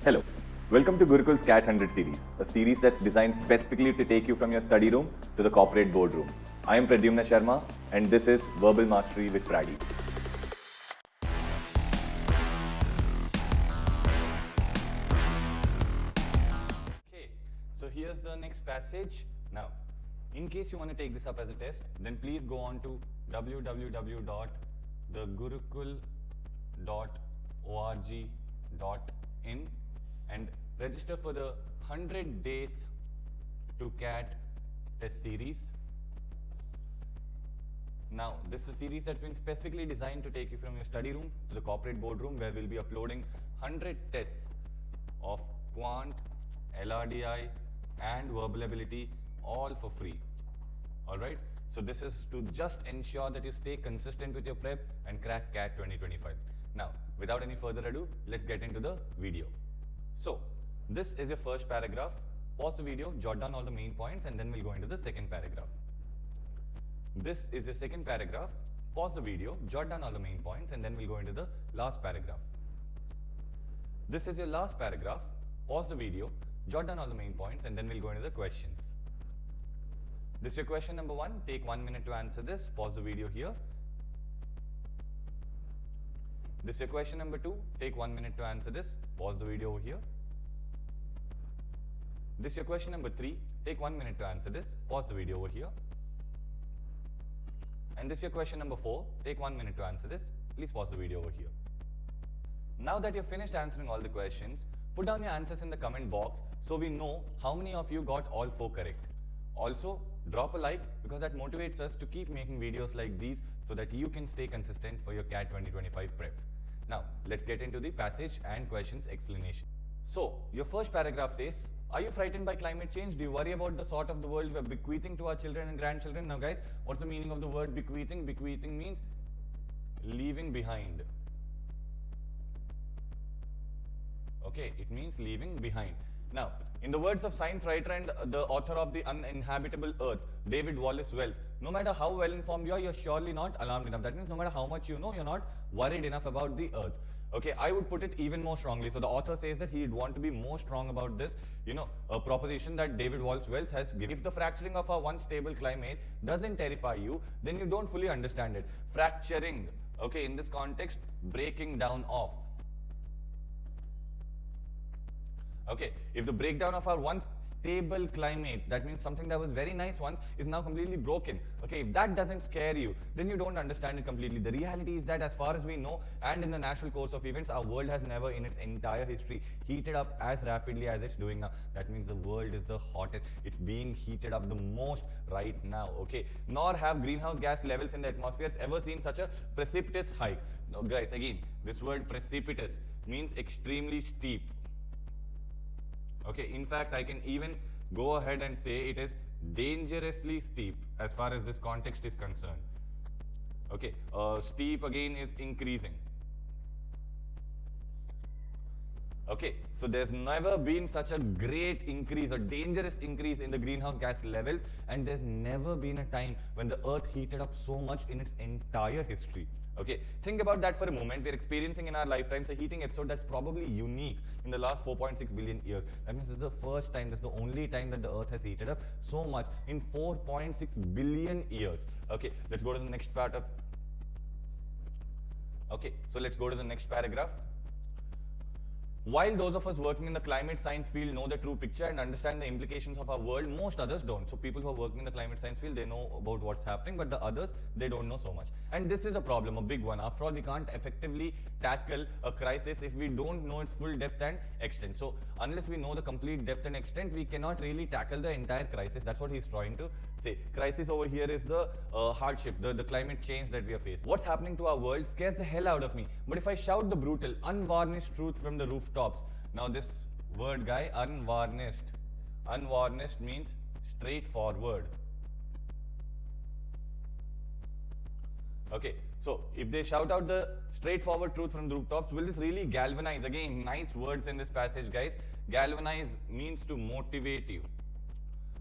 Hello, welcome to Gurukul's CAT 100 series, a series that's designed specifically to take you from your study room to the corporate boardroom. I am Prady Sharma and this is Verbal Mastery with Prady. Okay, so here's the next passage. Now, in case you want to take this up as a test, then please go on to www.thegurukul.org.in and register for the 100 days to CAT test series. Now, this is a series that's been specifically designed to take you from your study room to the corporate boardroom, where we'll be uploading 100 tests of quant, LRDI and verbal ability, all for free. Alright, so this is to just ensure that you stay consistent with your prep and crack CAT 2025. Now, without any further ado, let's get into the video. So, this is your first paragraph. Pause the video, jot down all the main points, and then we'll go into the second paragraph. This is your second paragraph. Pause the video, jot down all the main points, and then we'll go into the last paragraph. This is your last paragraph. Pause the video, jot down all the main points, and then we'll go into the questions. This is your question number 1. Take 1 minute to answer this. Pause the video here. This is your question number 2. Take 1 minute to answer this. Pause the video over here. This is your question number 3. Take 1 minute to answer this. Pause the video over here. And this is your question number 4. Take 1 minute to answer this. Please pause the video over here. Now that you've finished answering all the questions, put down your answers in the comment box so we know how many of you got all 4 correct. Also, drop a like because that motivates us to keep making videos like these so that you can stay consistent for your CAT 2025 prep. Now, let's get into the passage and questions explanation. So, your first paragraph says, are you frightened by climate change? Do you worry about the sort of the world we are bequeathing to our children and grandchildren? Now guys, what's the meaning of the word bequeathing? Bequeathing means leaving behind. Okay, it means leaving behind. Now, in the words of science writer and the author of The Uninhabitable Earth, David Wallace Wells, no matter how well informed you are, you're surely not alarmed enough. That means no matter how much you know, you're not worried enough about the earth. Okay, I would put it even more strongly. So the author says that he'd want to be more strong about this, a proposition that David Wallace Wells has given. If the fracturing of our once stable climate doesn't terrify you, then you don't fully understand it. Fracturing, okay, in this context, breaking down of. Okay, if the breakdown of our once stable climate, that means something that was very nice once is now completely broken. Okay, if that doesn't scare you, then you don't understand it completely. The reality is that as far as we know, and in the natural course of events, our world has never in its entire history heated up as rapidly as it's doing now. That means the world is the hottest. It's being heated up the most right now. Okay, nor have greenhouse gas levels in the atmosphere ever seen such a precipitous hike. Now guys, again, this word precipitous means extremely steep. Okay, in fact, I can even go ahead and say it is dangerously steep as far as this context is concerned. Okay, steep again is increasing. Okay, so there's never been such a great increase, a dangerous increase in the greenhouse gas level, and there's never been a time when the earth heated up so much in its entire history. Okay, think about that for a moment. We're experiencing in our lifetimes a heating episode that's probably unique in the last 4.6 billion years. That means this is the first time, this is the only time that the earth has heated up so much in 4.6 billion years. Okay, let's go to the next part of. Okay, so let's go to the next paragraph. While those of us working in the climate science field know the true picture and understand the implications of our world, most others don't. So people who are working in the climate science field, they know about what's happening, but the others, they don't know so much. And this is a problem, a big one. After all, we can't effectively tackle a crisis if we don't know its full depth and extent. So unless we know the complete depth and extent, we cannot really tackle the entire crisis. That's what he's trying to say. Crisis over here is the hardship, the climate change that we are facing. What's happening to our world scares the hell out of me. But if I shout the brutal, unvarnished truth from the rooftops, now this word guy, unvarnished means straightforward. Okay, so if they shout out the straightforward truth from the rooftops, will this really galvanize? Again, nice words in this passage, guys. Galvanize means to motivate you.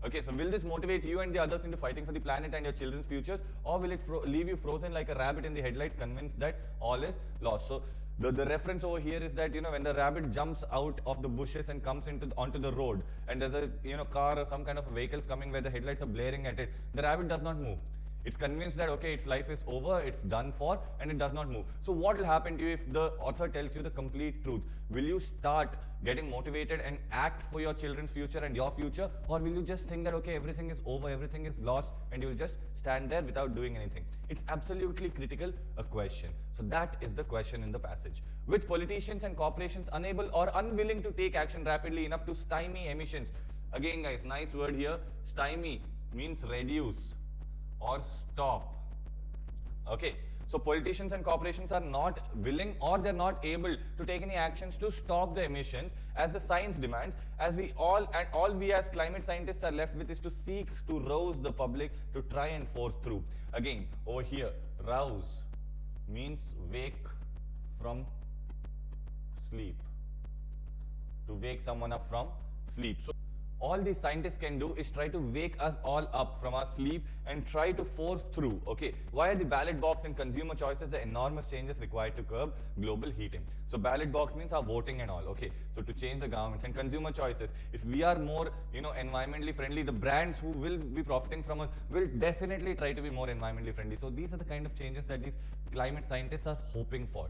Okay, so will this motivate you and the others into fighting for the planet and your children's futures, or will it leave you frozen like a rabbit in the headlights, convinced that all is lost? So The reference over here is that, when the rabbit jumps out of the bushes and comes onto the road, and there's a, car or some kind of vehicles coming where the headlights are blaring at it, the rabbit does not move. It's convinced that, okay, its life is over, it's done for, and it does not move. So what will happen to you if the author tells you the complete truth? Will you start getting motivated and act for your children's future and your future? Or will you just think that, okay, everything is over, everything is lost, and you will just stand there without doing anything? It's absolutely critical a question. So that is the question in the passage. With politicians and corporations unable or unwilling to take action rapidly enough to stymie emissions. Again, guys, nice word here. Stymie means reduce or stop. Okay, so politicians and corporations are not willing or they're not able to take any actions to stop the emissions as the science demands, as all we as climate scientists are left with is to seek to rouse the public to try and force through. Again, over here, rouse means wake from sleep, to wake someone up from sleep. So all these scientists can do is try to wake us all up from our sleep and try to force through. Okay, why are the ballot box and consumer choices the enormous changes required to curb global heating? So ballot box means our voting and all. Okay, so to change the governments, and consumer choices, if we are more environmentally friendly, the brands who will be profiting from us will definitely try to be more environmentally friendly. So these are the kind of changes that these climate scientists are hoping for.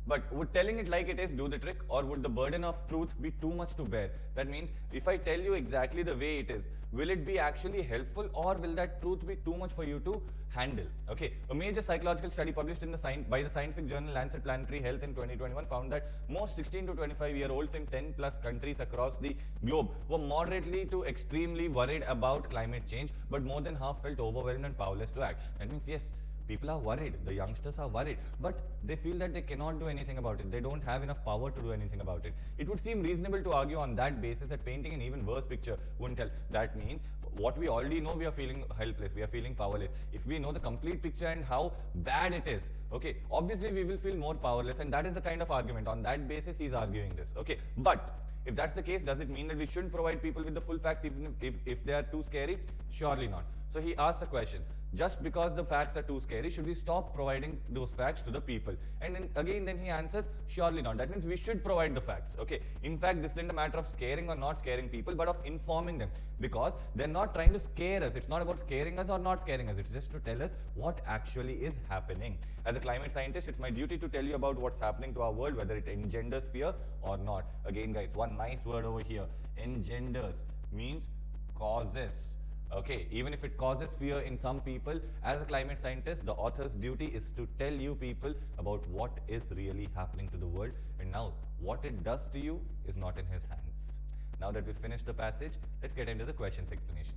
But would telling it like it is do the trick, or would the burden of truth be too much to bear? That means if I tell you exactly the way it is, will it be actually helpful, or will that truth be too much for you to handle? Okay, a major psychological study published in by the scientific journal Lancet Planetary Health in 2021 found that most 16 to 25-year-olds in 10 plus countries across the globe were moderately to extremely worried about climate change, but more than half felt overwhelmed and powerless to act. That means, yes, people are worried, the youngsters are worried, but they feel that they cannot do anything about it. They don't have enough power to do anything about it. It would seem reasonable to argue on that basis that painting an even worse picture wouldn't help. That means what we already know, we are feeling helpless, we are feeling powerless. If we know the complete picture and how bad it is, okay, obviously we will feel more powerless, and that is the kind of argument. On that basis, he is arguing this. Okay, but if that's the case, does it mean that we shouldn't provide people with the full facts even if they are too scary? Surely not. So he asks a question. Just because the facts are too scary, should we stop providing those facts to the people? And then he answers, surely not. That means we should provide the facts. Okay. In fact, this isn't a matter of scaring or not scaring people, but of informing them, because they're not trying to scare us. It's not about scaring us or not scaring us. It's just to tell us what actually is happening. As a climate scientist, it's my duty to tell you about what's happening to our world, whether it engenders fear or not. Again, guys, one nice word over here. Engenders means causes. Okay, even if it causes fear in some people, as a climate scientist, the author's duty is to tell you people about what is really happening to the world, and now what it does to you is not in his hands. Now that we've finished the passage, let's get into the questions explanation.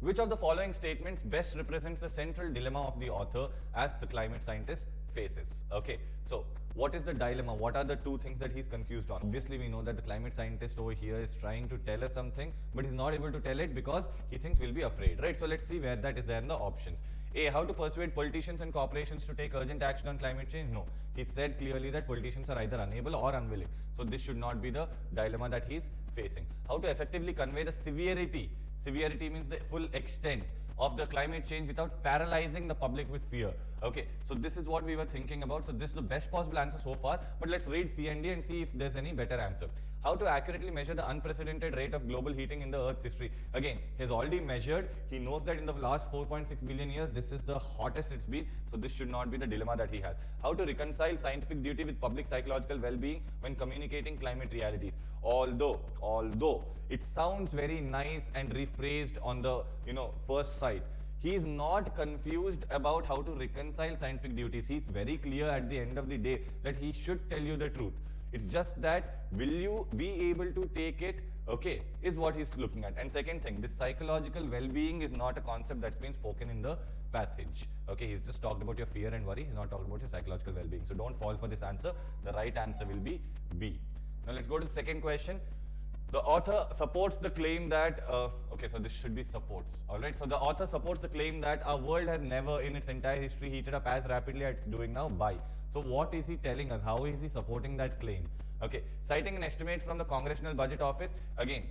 Which of the following statements best represents the central dilemma of the author as the climate scientist faces? Okay, so what is the dilemma? What are the two things that he's confused on? Obviously, we know that the climate scientist over here is trying to tell us something, but he's not able to tell it because he thinks we'll be afraid, right? So let's see where that is there in the options. A, how to persuade politicians and corporations to take urgent action on climate change? No. He said clearly that politicians are either unable or unwilling. So this should not be the dilemma that he's facing. How to effectively convey the severity? Severity means the full extent of the climate change without paralyzing the public with fear. Okay, so this is what we were thinking about. So this is the best possible answer so far, but let's read C and D and see if there's any better answer. How to accurately measure the unprecedented rate of global heating in the Earth's history? Again, he's already measured. He knows that in the last 4.6 billion years, this is the hottest it's been. So this should not be the dilemma that he has. How to reconcile scientific duty with public psychological well-being when communicating climate realities? Although it sounds very nice and rephrased on the first side, he is not confused about how to reconcile scientific duties. He is very clear at the end of the day that he should tell you the truth. It's just that, will you be able to take it? Okay, is what he's looking at. And second thing, this psychological well-being is not a concept that's been spoken in the passage. Okay, he's just talked about your fear and worry. He's not talking about your psychological well-being. So don't fall for this answer. The right answer will be B. Now let's go to the second question. The author supports the claim that, okay, so this should be supports, alright. So the author supports the claim that our world has never in its entire history heated up as rapidly as it's doing now by. So what is he telling us? How is he supporting that claim? Okay, citing an estimate from the Congressional Budget Office, again,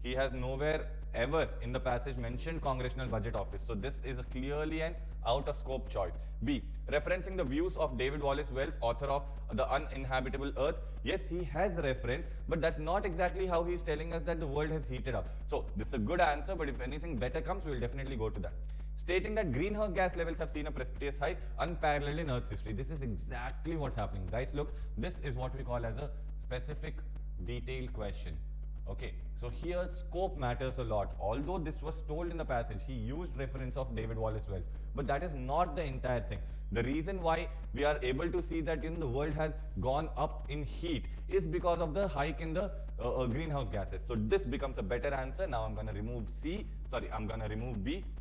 He has nowhere ever in the passage mentioned Congressional Budget Office. So this is clearly an out of scope choice. B. Referencing the views of David Wallace Wells, author of The Uninhabitable Earth. Yes, he has reference, but that's not exactly how he's telling us that the world has heated up. So this is a good answer, but if anything better comes, we'll definitely go to that. Stating that greenhouse gas levels have seen a precipitous high, unparalleled in Earth's history. This is exactly what's happening. Guys, look, this is what we call as a specific detailed question. Okay, so here scope matters a lot. Although this was told in the passage, he used reference of David Wallace Wells, but that is not the entire thing. The reason why we are able to see that the world has gone up in heat is because of the hike in the greenhouse gases. So this becomes a better answer. Now I'm going to remove B,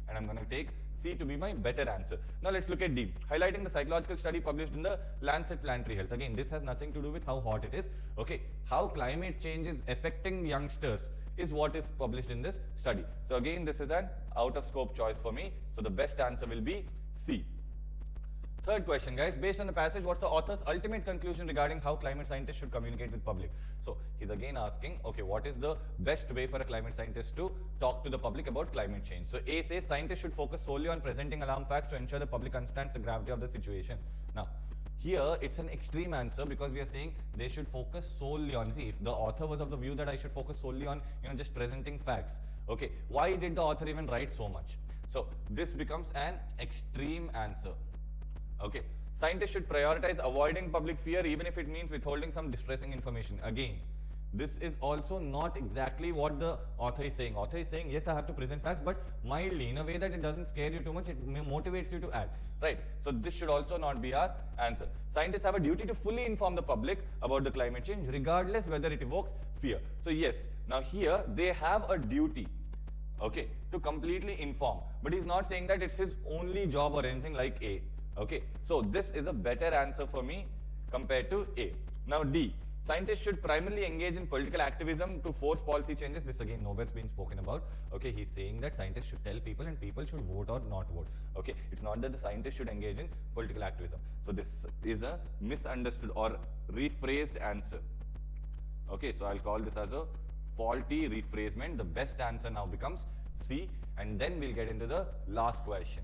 and I'm going to take C to be my better answer. Now let's look at D. Highlighting the psychological study published in the Lancet Planetary Health. Again, this has nothing to do with how hot it is. Okay, how climate change is affecting youngsters is what is published in this study. So again, this is an out of scope choice for me. So the best answer will be C. Third question, guys, based on the passage, what's the author's ultimate conclusion regarding how climate scientists should communicate with public? So he's again asking, okay, what is the best way for a climate scientist to talk to the public about climate change? So A says scientists should focus solely on presenting alarm facts to ensure the public understands the gravity of the situation. Now, here it's an extreme answer because we are saying they should focus solely on, see, if the author was of the view that I should focus solely on, just presenting facts. Okay, why did the author even write so much? So this becomes an extreme answer. Okay, scientists should prioritize avoiding public fear even if it means withholding some distressing information. Again, this is also not exactly what the author is saying. Author is saying, yes, I have to present facts, but mildly, in a way that it doesn't scare you too much, it motivates you to act, right? So this should also not be our answer. Scientists have a duty to fully inform the public about the climate change, regardless whether it evokes fear. So yes, now here they have a duty, okay, to completely inform, but he's not saying that it's his only job or anything like A. Okay, so this is a better answer for me compared to A. Now D, scientists should primarily engage in political activism to force policy changes. This again nowhere's been spoken about. Okay, he's saying that scientists should tell people and people should vote or not vote. Okay, it's not that the scientists should engage in political activism. So this is a misunderstood or rephrased answer. Okay, so I'll call this as a faulty rephrasement. The best answer now becomes C, and then we'll get into the last question.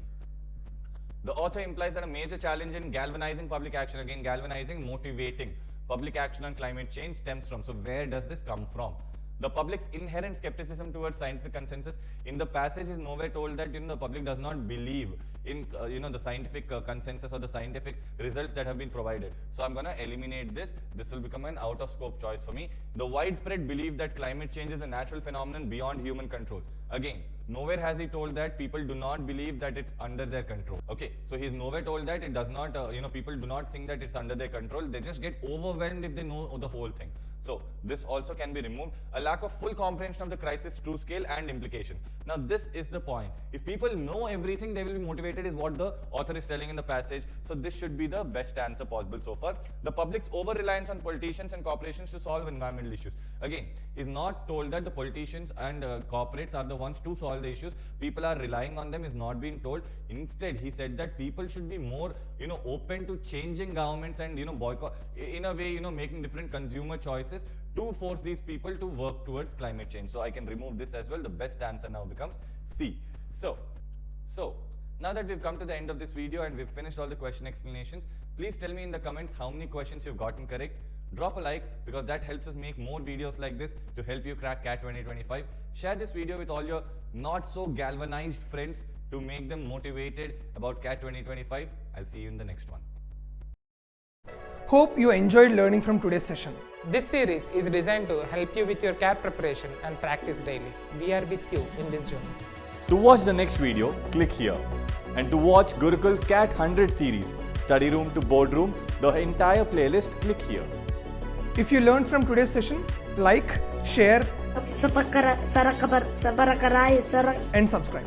The author implies that a major challenge in galvanizing public action, again galvanizing, motivating public action on climate change stems from. So where does this come from? The public's inherent skepticism towards scientific consensus. In the passage is nowhere told that the public does not believe in the scientific consensus or the scientific results that have been provided. So I'm going to eliminate this. This will become an out of scope choice for me. The widespread belief that climate change is a natural phenomenon beyond human control. Again, nowhere has he told that people do not believe that it's under their control. Okay, so he's nowhere told that it does not, people do not think that it's under their control. They just get overwhelmed if they know the whole thing. So this also can be removed. A lack of full comprehension of the crisis, true scale and implication. Now this is the point. If people know everything, they will be motivated is what the author is telling in the passage. So this should be the best answer possible so far. The public's over-reliance on politicians and corporations to solve environmental issues. Again, is not told that the politicians and corporates are the ones to solve the issues. People are relying on them is not being told. Instead, he said that people should be more, open to changing governments and, boycott, in a way, making different consumer choices to force these people to work towards climate change. So I can remove this as well. The best answer now becomes C. So now that we've come to the end of this video and we've finished all the question explanations, please tell me in the comments how many questions you've gotten correct. Drop a like because that helps us make more videos like this to help you crack CAT 2025. Share this video with all your not so galvanized friends to make them motivated about CAT 2025. I'll see you in the next one. Hope you enjoyed learning from today's session. This series is designed to help you with your CAT preparation and practice daily. We are with you in this journey. To watch the next video, click here. And to watch Gurukul's CAT 100 series, study room to boardroom, the entire playlist, click here. If you learned from today's session, like, share, and subscribe.